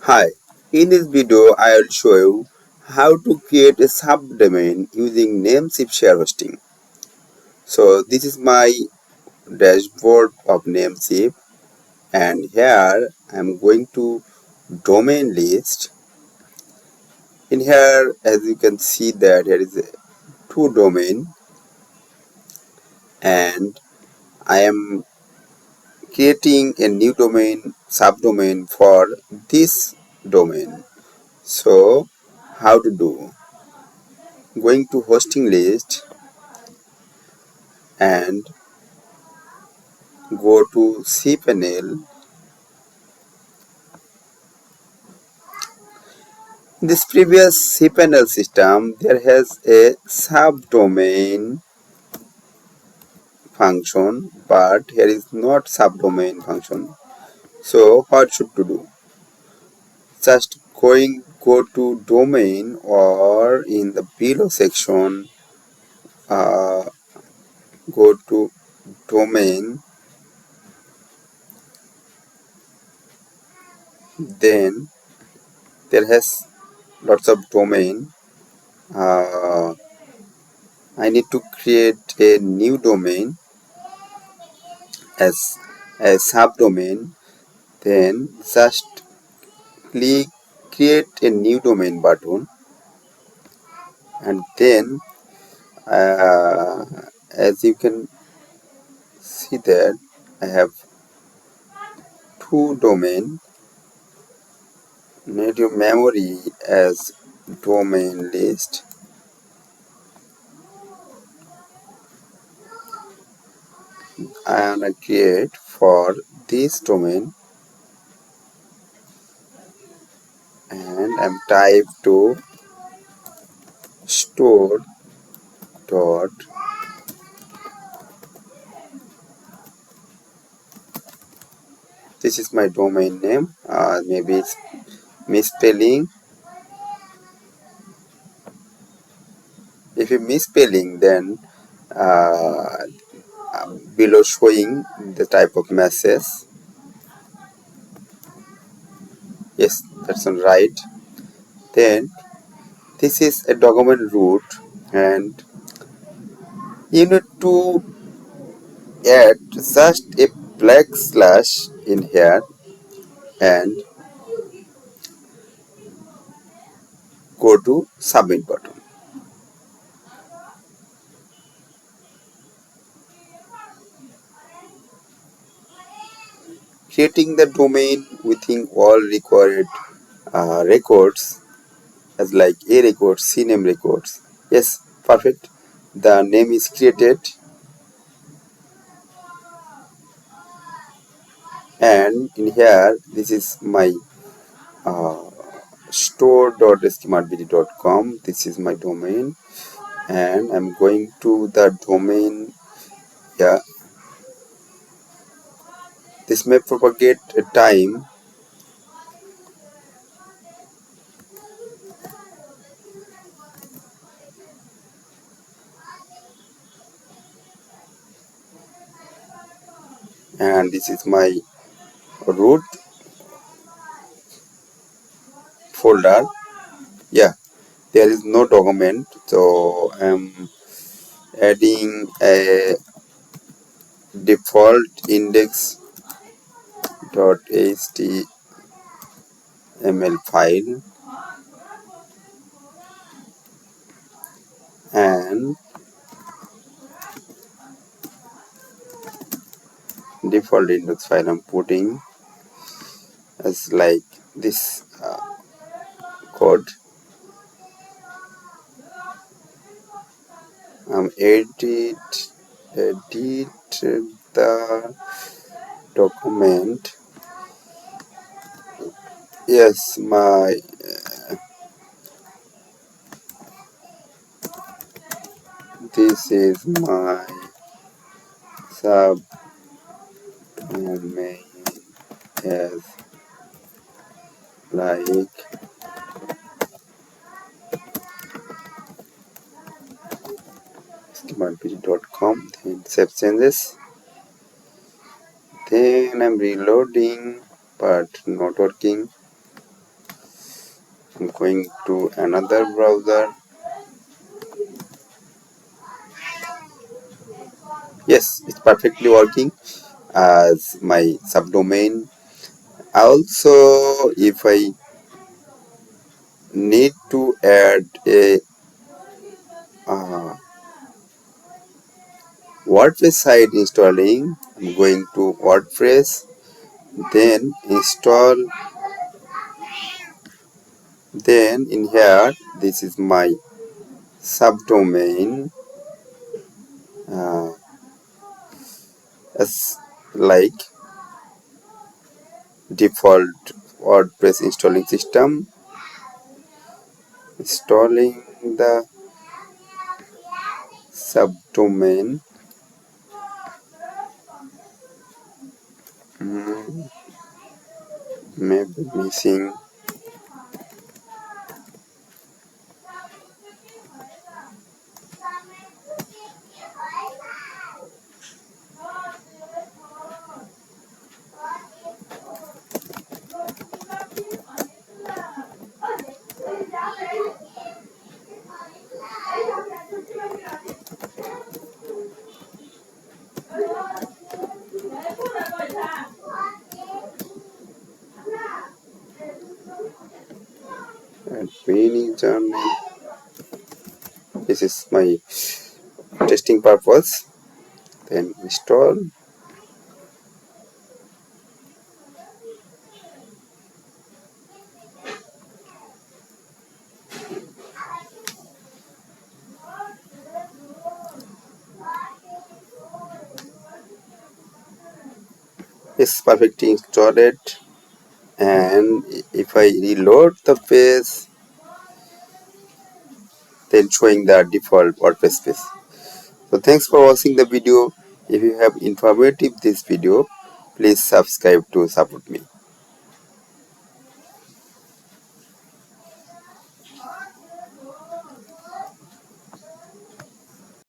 Hi, in this video I will show you how to create a subdomain using Namecheap share hosting. So this is my dashboard of Namecheap, and here I am going to domain list. In here, as you can see that here is two domain, and I am creating a new domain subdomain for this domain. So how to do? Going to hosting list and go to cPanel. In this previous cPanel system, there has a subdomain function, but here is not subdomain function. So what should to do? Just go to domain, or in the below section, uh, go to domain, then there has lots of domain. I need to create a new domain as a subdomain, then just click create a new domain button, and then uh, as you can see that I have two domain. Native memory as domain list, I am gonna create for this domain, and I'm type to store dot this is my domain name. Maybe it's misspelling. If you misspelling, then uh, below showing the type of message. Yes, that's all right. Then this is a document root, and you need to add just a black slash in here and go to submit button. Creating the domain within all required records, as like A records, CNAME records. Yes, perfect. The name is created, and in here this is my uh, store.smartbd.com. This is my domain, and I'm going to the domain. Yeah, this may propagate a time, and this is my root folder. Yeah, there is no document, so I'm adding a default index.html file, and default index file I'm putting as like this code. Edit the document. Yes, this is my subdomain as like smartbd.com. Then save changes. Then I'm reloading, but not working. I'm going to another browser. Yes, it's perfectly working as my subdomain. Also, if I need to add a WordPress site installing, I'm going to WordPress, then install, then in here this is my subdomain, as like default WordPress installing system, installing the subdomain. Maybe missing. And training journey. This is my testing purpose. Then install. It's perfectly installed. And if I reload the page, then showing the default WordPress page. So thanks for watching the video. If you have informative this video, please subscribe to support me.